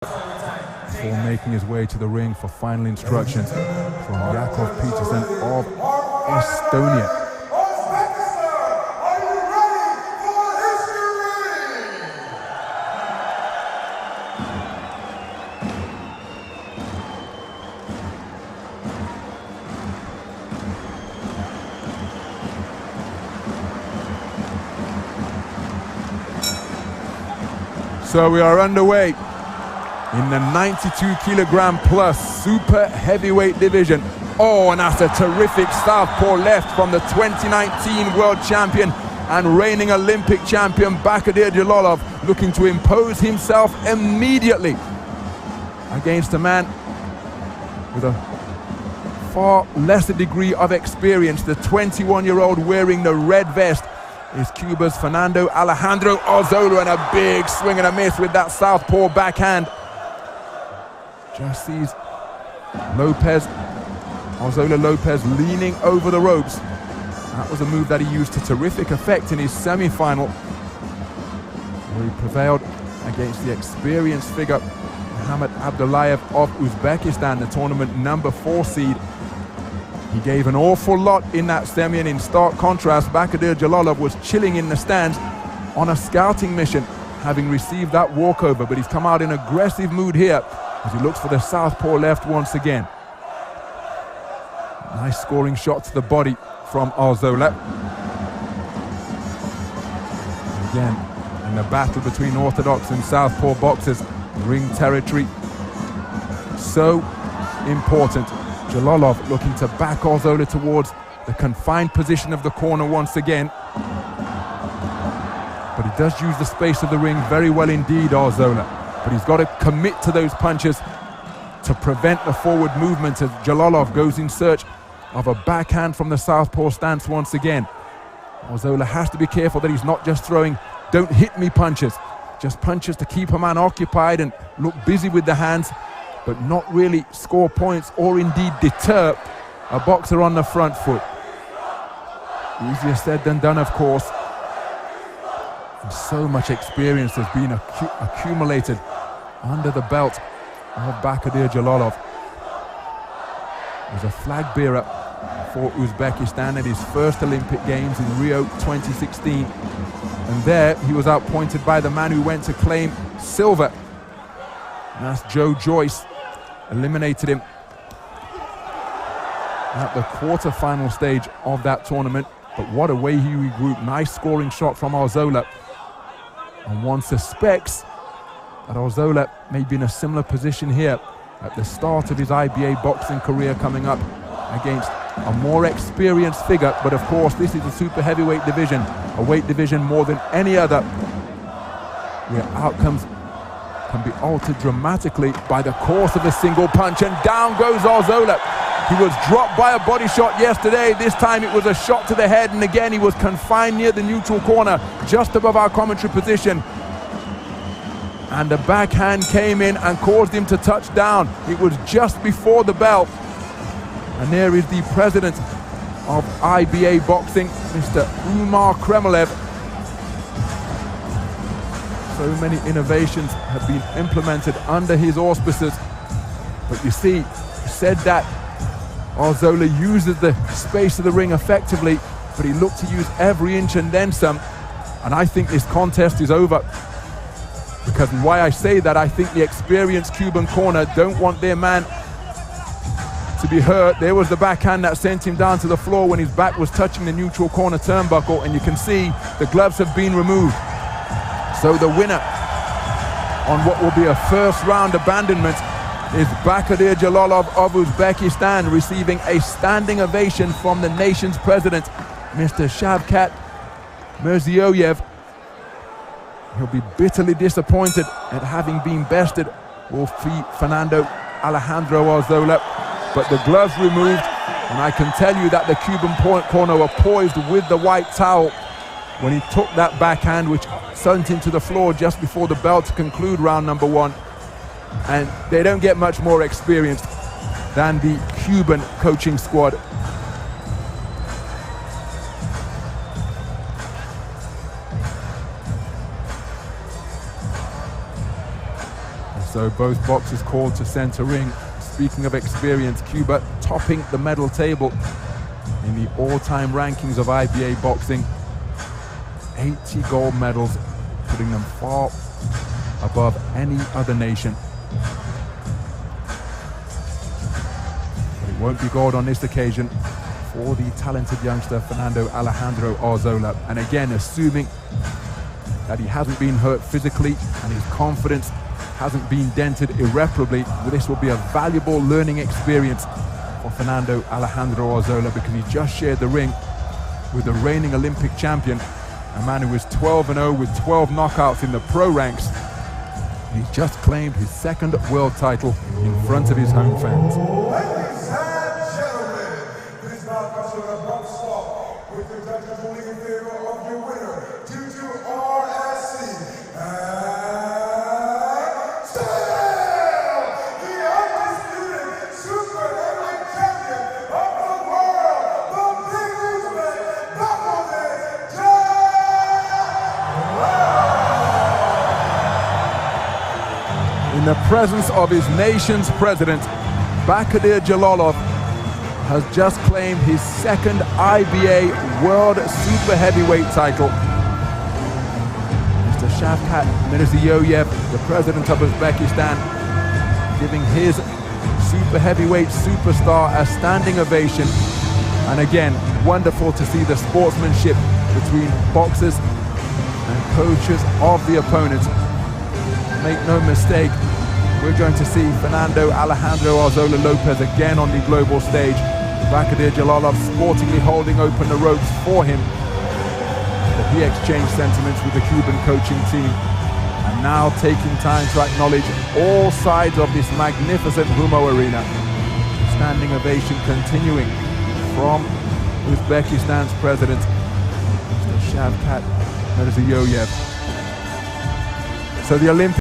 before making his way to the ring for final instructions from Yakov Peterson of Estonia. So we are underway in the 92 kilogram plus super heavyweight division. Oh, and that's a terrific southpaw left from the 2019 world champion and reigning Olympic champion Bahadur Jalolov, looking to impose himself immediately against a man with a far lesser degree of experience. The 21-year-old wearing the red vest is Cuba's Fernando Alejandro Arzola, and a big swing and a miss with that southpaw backhand. Just sees Arzola Lopez leaning over the ropes. That was a move that he used to terrific effect in his semi-final, where he prevailed against the experienced figure Muhammad Abdullayev of Uzbekistan, the tournament number 4 seed. He gave an awful lot in that semi, and in stark contrast, Bahadur Jalolov was chilling in the stands on a scouting mission, having received that walkover, but he's come out in aggressive mood here as he looks for the southpaw left once again. Nice scoring shot to the body from Arzola. Again, in the battle between orthodox and southpaw boxers, ring territory so important. Jalolov looking to back Arzola towards the confined position of the corner once again. But he does use the space of the ring very well indeed, Arzola. But he's got to commit to those punches to prevent the forward movement as Jalolov goes in search of a backhand from the southpaw stance once again. Arzola has to be careful that he's not just throwing "don't hit me" punches, just punches to keep a man occupied and look busy with the hands, but not really score points or indeed deter a boxer on the front foot. Easier said than done, of course. And so much experience has been accumulated under the belt of Bahadur Jalolov. He was a flag bearer for Uzbekistan at his first Olympic Games in Rio 2016. And there he was outpointed by the man who went to claim silver. And that's Joe Joyce. Eliminated him at the quarter-final stage of that tournament. But what a way he regrouped. Nice scoring shot from Arzola. And one suspects that Arzola may be in a similar position here at the start of his IBA boxing career, coming up against a more experienced figure. But of course, this is a super heavyweight division, a weight division more than any other, where outcomes can be altered dramatically by the course of a single punch. And down goes Arzola. He was dropped by a body shot yesterday. This time it was a shot to the head, and again he was confined near the neutral corner, just above our commentary position. And the backhand came in and caused him to touch down. It was just before the bell. And there is the president of IBA Boxing, Mr. Umar Kremlev. So many innovations have been implemented under his auspices. But you see, he said that Arzola uses the space of the ring effectively, but he looked to use every inch and then some. And I think this contest is over. Because why I say that, I think the experienced Cuban corner don't want their man to be hurt. There was the backhand that sent him down to the floor when his back was touching the neutral corner turnbuckle, and you can see the gloves have been removed. So the winner on what will be a first round abandonment is Bahadur Jalolov of Uzbekistan, receiving a standing ovation from the nation's president, Mr. Shavkat Mirziyoyev. He'll be bitterly disappointed at having been bested, will be Fernando Alejandro Arzola. But the gloves removed, and I can tell you that the Cuban corner were poised with the white towel when he took that backhand, which sent him to the floor just before the bell to conclude round number 1. And they don't get much more experienced than the Cuban coaching squad. So So both boxers called to center ring. Speaking of experience, Cuba topping the medal table in the all-time rankings of IBA boxing. 80 gold medals, putting them far above any other nation. But it won't be gold on this occasion for the talented youngster Fernando Alejandro Arzola. And again, assuming that he hasn't been hurt physically and his confidence hasn't been dented irreparably, this will be a valuable learning experience for Fernando Alejandro Arzola, because he just shared the ring with the reigning Olympic champion, a man who was 12-0 with 12 knockouts in the pro ranks. He just claimed his second world title in front of his home fans. Ladies and gentlemen, this bout comes with a bump stop, with the judges ruling in favor of your winner due to RSC. And still the undisputed super heavyweight champion of the world, the Big Uzbek, Bakovic In the presence of his nation's president, Bakovic Jalalov has just claimed his second IBA World Super Heavyweight title. Mr. Shavkat Mirziyoyev, the president of Uzbekistan, giving his super heavyweight superstar a standing ovation. And again, wonderful to see the sportsmanship between boxers and coaches of the opponents. Make no mistake, we're going to see Fernando Alejandro Arzola Lopez again on the global stage. Bakovic Jalalov sportingly holding open the ropes for him. But he exchanged sentiments with the Cuban coaching team, and now taking time to acknowledge all sides of this magnificent Humo arena. Standing ovation continuing from Uzbekistan's president, Mr. Shavkat Mirziyoyev. So the Olympic